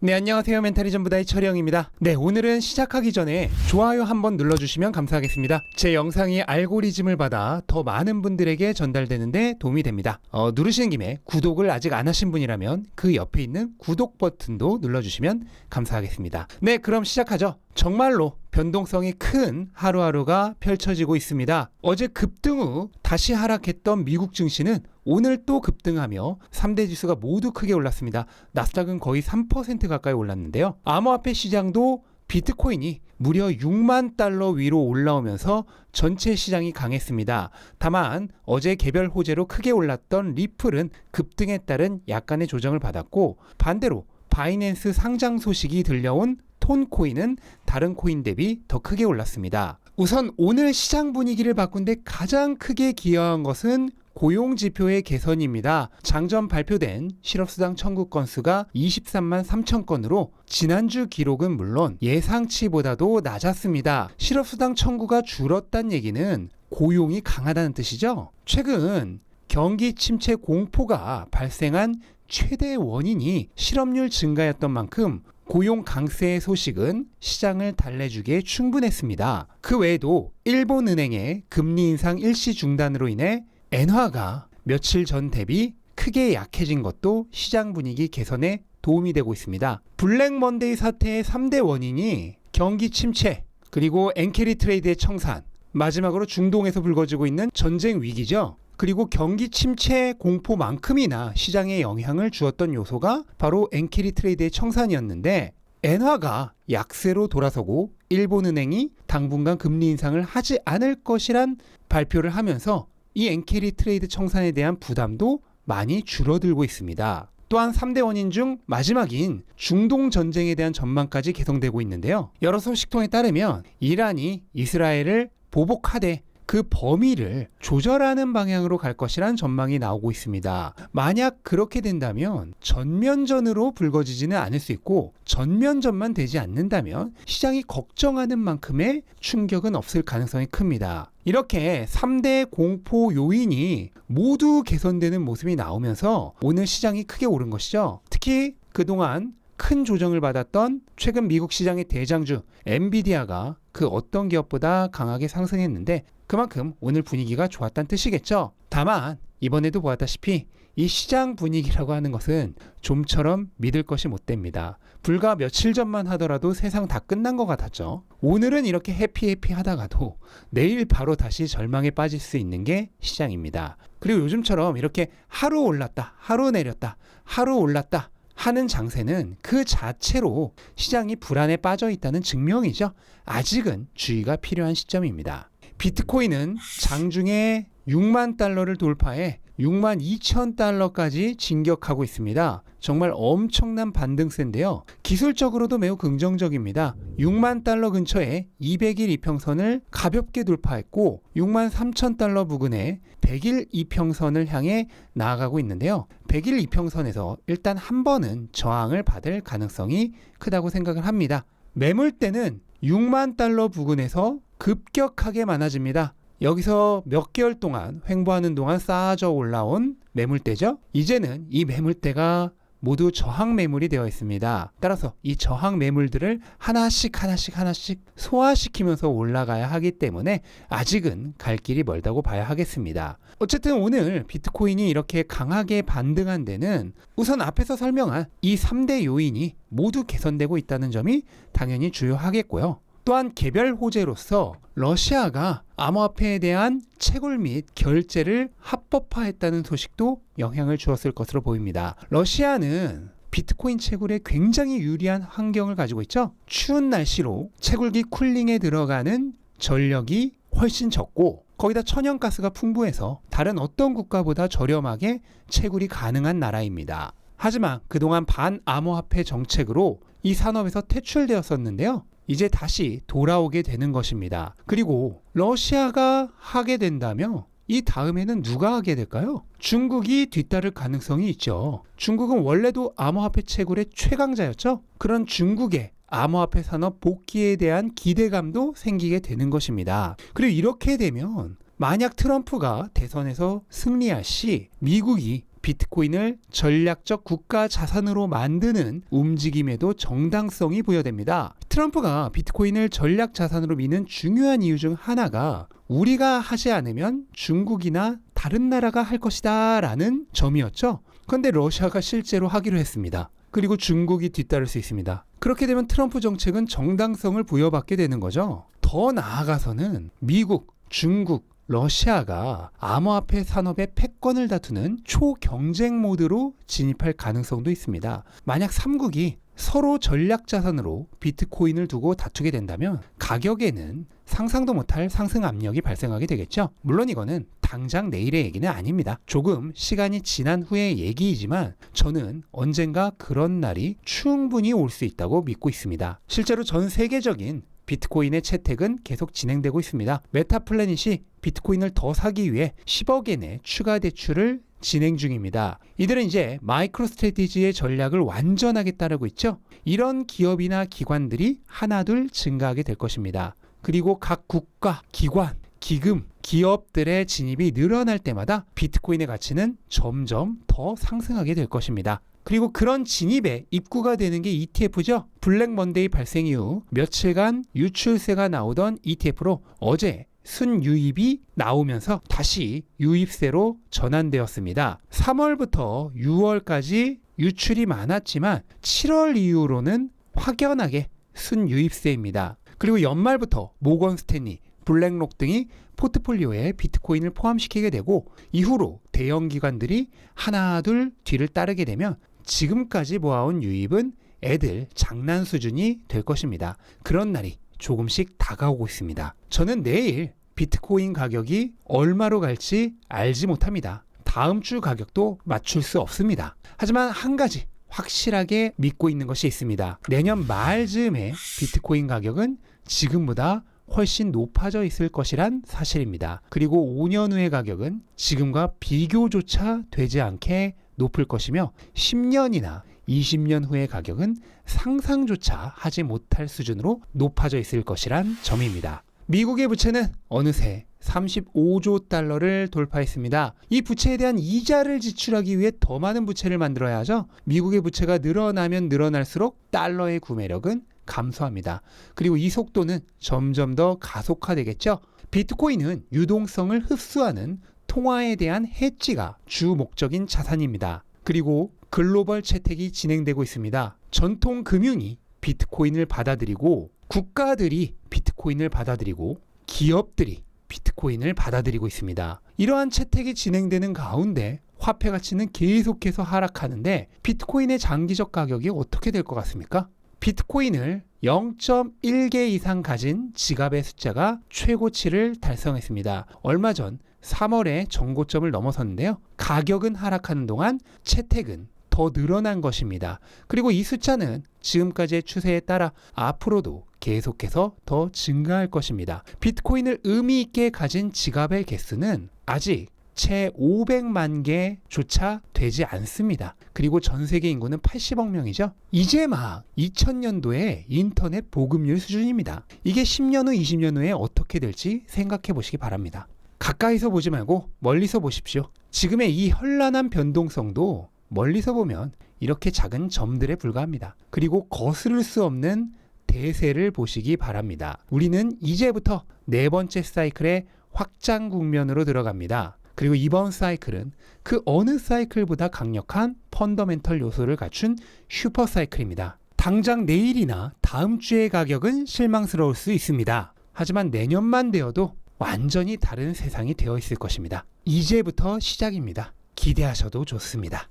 네, 안녕하세요. 멘탈리즘 부다의 철영입니다. 네, 오늘은 시작하기 전에 좋아요 한번 눌러주시면 감사하겠습니다. 제 영상이 알고리즘을 받아 더 많은 분들에게 전달되는데 도움이 됩니다. 누르시는 김에 구독을 아직 안 하신 분이라면 그 옆에 있는 구독 버튼도 눌러주시면 감사하겠습니다. 네, 그럼 시작하죠. 정말로 변동성이 큰 하루하루가 펼쳐지고 있습니다. 어제 급등 후 다시 하락했던 미국 증시는 오늘 또 급등하며 3대 지수가 모두 크게 올랐습니다. 나스닥은 거의 3% 가까이 올랐는데요. 암호화폐 시장도 비트코인이 무려 6만 달러 위로 올라오면서 전체 시장이 강했습니다. 다만 어제 개별 호재로 크게 올랐던 리플은 급등에 따른 약간의 조정을 받았고, 반대로 바이낸스 상장 소식이 들려온 톤코인은 다른 코인 대비 더 크게 올랐습니다. 우선 오늘 시장 분위기를 바꾼 데 가장 크게 기여한 것은 고용지표의 개선입니다. 장전 발표된 실업수당 청구 건수가 23만 3천 건으로 지난주 기록은 물론 예상치보다도 낮았습니다. 실업수당 청구가 줄었다는 얘기는 고용이 강하다는 뜻이죠. 최근 경기 침체 공포가 발생한 최대 원인이 실업률 증가였던 만큼 고용 강세의 소식은 시장을 달래주기에 충분했습니다. 그 외에도 일본은행의 금리 인상 일시 중단으로 인해 엔화가 며칠 전 대비 크게 약해진 것도 시장 분위기 개선에 도움이 되고 있습니다. 블랙 먼데이 사태의 3대 원인이 경기 침체, 그리고 엔캐리 트레이드의 청산, 마지막으로 중동에서 불거지고 있는 전쟁 위기죠. 그리고 경기 침체 공포만큼이나 시장에 영향을 주었던 요소가 바로 엔캐리 트레이드의 청산이었는데, 엔화가 약세로 돌아서고 일본은행이 당분간 금리 인상을 하지 않을 것이란 발표를 하면서 이 엔캐리 트레이드 청산에 대한 부담도 많이 줄어들고 있습니다. 또한 3대 원인 중 마지막인 중동 전쟁에 대한 전망까지 개선되고 있는데요. 여러 소식통에 따르면 이란이 이스라엘을 보복하되 그 범위를 조절하는 방향으로 갈 것이란 전망이 나오고 있습니다. 만약 그렇게 된다면 전면전으로 불거지지는 않을 수 있고, 전면전만 되지 않는다면 시장이 걱정하는 만큼의 충격은 없을 가능성이 큽니다. 이렇게 3대 공포 요인이 모두 개선되는 모습이 나오면서 오늘 시장이 크게 오른 것이죠. 특히 그동안 큰 조정을 받았던 최근 미국 시장의 대장주 엔비디아가 그 어떤 기업보다 강하게 상승했는데, 그만큼 오늘 분위기가 좋았다는 뜻이겠죠. 다만 이번에도 보았다시피 이 시장 분위기라고 하는 것은 좀처럼 믿을 것이 못 됩니다. 불과 며칠 전만 하더라도 세상 다 끝난 것 같았죠. 오늘은 이렇게 해피 하다가도 내일 바로 다시 절망에 빠질 수 있는 게 시장입니다. 그리고 요즘처럼 이렇게 하루 올랐다, 하루 내렸다, 하루 올랐다 하는 장세는 그 자체로 시장이 불안에 빠져 있다는 증명이죠. 아직은 주의가 필요한 시점입니다. 비트코인은 장중에 6만 달러를 돌파해 6만 2천 달러까지 진격하고 있습니다. 정말 엄청난 반등세인데요. 기술적으로도 매우 긍정적입니다. 6만 달러 근처에 200일 이평선을 가볍게 돌파했고 6만 3천 달러 부근에 100일 이평선을 향해 나아가고 있는데요. 100일 이평선에서 일단 한 번은 저항을 받을 가능성이 크다고 생각을 합니다. 매물대는 6만 달러 부근에서 급격하게 많아집니다. 여기서 몇 개월 동안 횡보하는 동안 쌓아져 올라온 매물대죠. 이제는 이 매물대가 모두 저항 매물이 되어 있습니다. 따라서 이 저항 매물들을 하나씩 소화시키면서 올라가야 하기 때문에 아직은 갈 길이 멀다고 봐야 하겠습니다. 어쨌든 오늘 비트코인이 이렇게 강하게 반등한 데는 우선 앞에서 설명한 이 3대 요인이 모두 개선되고 있다는 점이 당연히 주요하겠고요. 또한 개별 호재로서 러시아가 암호화폐에 대한 채굴 및 결제를 합법화했다는 소식도 영향을 주었을 것으로 보입니다. 러시아는 비트코인 채굴에 굉장히 유리한 환경을 가지고 있죠. 추운 날씨로 채굴기 쿨링에 들어가는 전력이 훨씬 적고, 거기다 천연가스가 풍부해서 다른 어떤 국가보다 저렴하게 채굴이 가능한 나라입니다. 하지만 그동안 반암호화폐 정책으로 이 산업에서 퇴출되었었는데요. 이제 다시 돌아오게 되는 것입니다. 그리고 러시아가 하게 된다면 이 다음에는 누가 하게 될까요? 중국이 뒤따를 가능성이 있죠. 중국은 원래도 암호화폐 채굴의 최강자였죠. 그런 중국의 암호화폐 산업 복귀에 대한 기대감도 생기게 되는 것입니다. 그리고 이렇게 되면 만약 트럼프가 대선에서 승리할 시 미국이 비트코인을 전략적 국가 자산으로 만드는 움직임에도 정당성이 부여됩니다. 트럼프가 비트코인을 전략 자산으로 미는 중요한 이유 중 하나가 우리가 하지 않으면 중국이나 다른 나라가 할 것이다 라는 점이었죠. 그런데 러시아가 실제로 하기로 했습니다. 그리고 중국이 뒤따를 수 있습니다. 그렇게 되면 트럼프 정책은 정당성을 부여받게 되는 거죠. 더 나아가서는 미국, 중국, 러시아가 암호화폐 산업의 패권을 다투는 초경쟁 모드로 진입할 가능성도 있습니다. 만약 3국이 서로 전략 자산으로 비트코인을 두고 다투게 된다면 가격에는 상상도 못할 상승 압력이 발생하게 되겠죠. 물론 이거는 당장 내일의 얘기는 아닙니다. 조금 시간이 지난 후의 얘기이지만 저는 언젠가 그런 날이 충분히 올 수 있다고 믿고 있습니다. 실제로 전 세계적인 비트코인의 채택은 계속 진행되고 있습니다. 메타플래닛이 비트코인을 더 사기 위해 10억 엔의 추가 대출을 진행 중입니다. 이들은 이제 마이크로스트래티지의 전략을 완전하게 따르고 있죠. 이런 기업이나 기관들이 하나둘 증가하게 될 것입니다. 그리고 각 국가, 기관, 기금, 기업들의 진입이 늘어날 때마다 비트코인의 가치는 점점 더 상승하게 될 것입니다. 그리고 그런 진입에 입구가 되는 게 ETF죠. 블랙 먼데이 발생 이후 며칠간 유출세가 나오던 ETF로 어제 순유입이 나오면서 다시 유입세로 전환되었습니다. 3월부터 6월까지 유출이 많았지만 7월 이후로는 확연하게 순유입세입니다. 그리고 연말부터 모건 스탠리, 블랙록 등이 포트폴리오에 비트코인을 포함시키게 되고 이후로 대형 기관들이 하나둘 뒤를 따르게 되면 지금까지 모아온 유입은 애들 장난 수준이 될 것입니다. 그런 날이 조금씩 다가오고 있습니다. 저는 내일 비트코인 가격이 얼마로 갈지 알지 못합니다. 다음 주 가격도 맞출 수 없습니다. 하지만 한 가지 확실하게 믿고 있는 것이 있습니다. 내년 말 즈음에 비트코인 가격은 지금보다 훨씬 높아져 있을 것이란 사실입니다. 그리고 5년 후의 가격은 지금과 비교조차 되지 않게 높을 것이며 10년이나 20년 후의 가격은 상상조차 하지 못할 수준으로 높아져 있을 것이란 점입니다. 미국의 부채는 어느새 35조 달러를 돌파했습니다. 이 부채에 대한 이자를 지출하기 위해 더 많은 부채를 만들어야 하죠. 미국의 부채가 늘어나면 늘어날수록 달러의 구매력은 감소합니다. 그리고 이 속도는 점점 더 가속화되겠죠. 비트코인은 유동성을 흡수하는 통화에 대한 해지가 주 목적인 자산입니다. 그리고 글로벌 채택이 진행되고 있습니다. 전통 금융이 비트코인을 받아들이고 국가들이 비트코인을 받아들이고 기업들이 비트코인을 받아들이고 있습니다. 이러한 채택이 진행되는 가운데 화폐 가치는 계속해서 하락하는데 비트코인의 장기적 가격이 어떻게 될 것 같습니까? 비트코인을 0.1개 이상 가진 지갑의 숫자가 최고치를 달성했습니다. 얼마 전 3월에 정고점을 넘어섰는데요. 가격은 하락하는 동안 채택은 더 늘어난 것입니다. 그리고 이 숫자는 지금까지의 추세에 따라 앞으로도 계속해서 더 증가할 것입니다. 비트코인을 의미 있게 가진 지갑의 개수는 아직 채 500만 개조차 되지 않습니다. 그리고 전 세계 인구는 80억 명이죠. 이제 막 2000년도에 인터넷 보급률 수준입니다. 이게 10년 후, 20년 후에 어떻게 될지 생각해 보시기 바랍니다. 가까이서 보지 말고 멀리서 보십시오. 지금의 이 현란한 변동성도 멀리서 보면 이렇게 작은 점들에 불과합니다. 그리고 거스를 수 없는 대세를 보시기 바랍니다. 우리는 이제부터 네 번째 사이클의 확장 국면으로 들어갑니다. 그리고 이번 사이클은 그 어느 사이클보다 강력한 펀더멘털 요소를 갖춘 슈퍼 사이클입니다. 당장 내일이나 다음 주의 가격은 실망스러울 수 있습니다. 하지만 내년만 되어도 완전히 다른 세상이 되어 있을 것입니다. 이제부터 시작입니다. 기대하셔도 좋습니다.